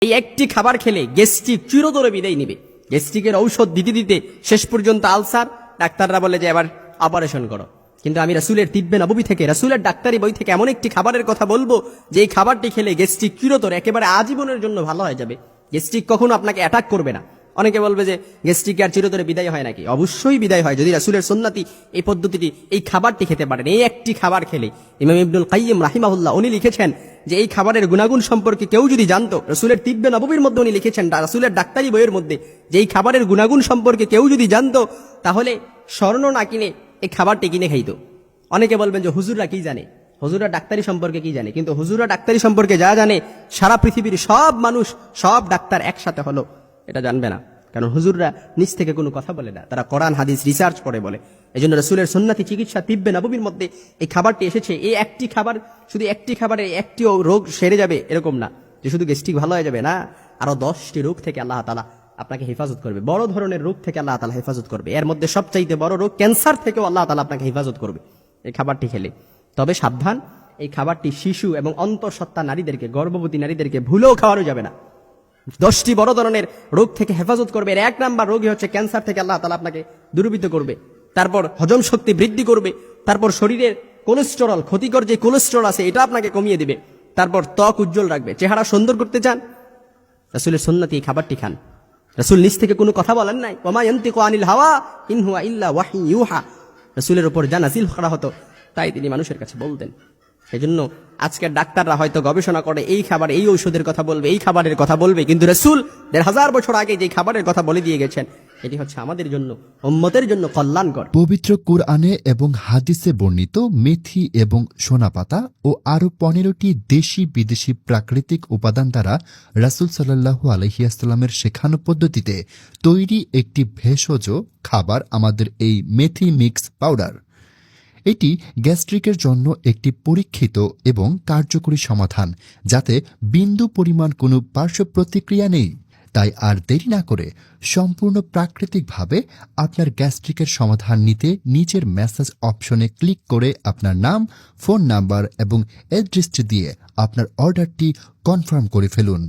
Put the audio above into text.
এই একটি খাবার খেলে গ্যাস্ট্রিক চিরতরে বিদায় নিবে। গ্যাস্ট্রিকের ঔষধ দিতে দিতে শেষ পর্যন্ত আলসার, ডাক্তাররা বলে যে এবার অপারেশন করো। কিন্তু আমি রাসূলের তিব্বে নববী থেকে, রাসূলের ডাক্তারি বই থেকে এমন একটি খাবারের কথা বলবো যে এই খাবারটি খেলে গ্যাস্ট্রিক চিরতরে একেবারে আজীবনের জন্য ভালো হয়ে যাবে। গ্যাস্ট্রিক কখনো আপনাকে অ্যাটাক করবে না। অনেকে বলবে যে গ্যাস্ট্রিক আর চিরতরে বিদায় হয় নাকি? অবশ্যই বিদায় হয় যদি রাসূলের সুন্নতি এই পদ্ধতিটি, এই খাবারটি খেতে পারেন। এই একটি খাবার খেলে ইমাম ইবনুল কাইয়িম রাহিমাহুল্লাহ উনি লিখেছেন যে এই খাবারের গুণাগুণ সম্পর্কে কেউ যদি জানতো, রাসূলের তিব্বে নববীর মধ্যে উনি লিখেছেন, রাসূলের ডাক্তারি বইয়ের মধ্যে যে এই খাবারের গুণাগুণ সম্পর্কে কেউ যদি জানতো তাহলে স্বর্ণ না কিনে এই খাবারটি কিনে খাইতো। অনেকে বলবেন যে হুজুররা কি জানে, হুজুররা ডাক্তারি সম্পর্কে কি জানে? কিন্তু হুজুররা ডাক্তারি সম্পর্কে যা জানে সারা পৃথিবীর সব মানুষ, সব ডাক্তার একসাথে হলো এটা জানবে না। কারণ হুজুররা নিজ থেকে কোনো কথা বলে না, তারা কোরআন হাদিস রিসার্চ করে বলে। এই জন্য রাসূলের সুন্নতি চিকিৎসা তিব্বে নববীর মধ্যে এই খাবারটি এসেছে। এই একটি খাবার, শুধু একটি খাবারে একটিও রোগ সেরে যাবে এরকম না, যে শুধু গ্যাস্ট্রিক ভালো হয়ে যাবে না, আরো 10টি রোগ থেকে আল্লাহ তাআলা আপনাকে হেফাজত করবে। বড় ধরনের রোগ থেকে আল্লাহ তাআলা হেফাজত করবে। এর মধ্যে সবচাইতে বড় রোগ ক্যান্সার থেকেও আল্লাহ তাআলা আপনাকে হেফাজত করবে এই খাবারটি খেলে। তবে সাবধান, এই খাবারটি শিশু এবং অন্তঃসত্ত্বা নারীদেরকে, গর্ভবতী নারীদেরকে ভুলেও খাওয়ানো যাবে না। 10টি বড় ধরনের রোগ থেকে হেফাজত করবে। এর 1 নাম্বার রোগই হচ্ছে ক্যান্সার থেকে আল্লাহ তাআলা আপনাকে দূরীভূত করবে। তারপর হজম শক্তি বৃদ্ধি করবে। তারপর শরীরের কোলেস্টেরল, ক্ষতিকর যে কোলেস্টেরল আছে এটা আপনাকে কমিয়ে দিবে। তারপর ত্বক উজ্জ্বল রাখবে। চেহারা সুন্দর করতে চান, রাসূলের সুন্নতি এই খাবারটি খান। রাসূল নিজ থেকে কোনো কথা বলেন নাই, ওয়া মা ইয়ানতিকু আনিল হাওয়া ইন হুয়া ইল্লা ওয়াহয়ুন ইউহা। রাসূলের উপর যা নাযিল করা হতো তাই তিনি মানুষের কাছে বলতেন। সেজন্য আজকের ডাক্তাররা হয়তো গবেষণা করে এই খাবার, এই ঔষধের কথা বলবে, এই খাবারের কথা বলবে, কিন্তু রাসূল 1500 বছর আগে যে খাবারের কথা বলে দিয়ে গেছেন এটি হচ্ছে আমাদের জন্য, উম্মতের জন্য কল্যাণকর। পবিত্র কুরআনে এবং হাদিসে বর্ণিত মেথি এবং সোনাপাতা ও আরো 15টি দেশি বিদেশি প্রাকৃতিক উপাদান দ্বারা রাসূল সাল্লাল্লাহু আলাইহি ওয়াসাল্লামের শেখানো পদ্ধতিতে তৈরি একটি ভেষজ খাবার আমাদের এই মেথি মিক্স পাউডার। এটি গ্যাস্ট্রিকের জন্য একটি পরীক্ষিত এবং কার্যকরী সমাধান, যাতে বিন্দু পরিমাণ কোনো পার্শ্ব প্রতিক্রিয়া নেই। তাই আর দেরি না করে সম্পূর্ণ প্রাকৃতিকভাবে আপনার গ্যাস্ট্রিকের সমাধান নিতে নিচের মেসেজ অপশনে ক্লিক করে আপনার নাম, ফোন নাম্বার এবং অ্যাড্রেসটি দিয়ে আপনার অর্ডারটি কনফার্ম করে ফেলুন।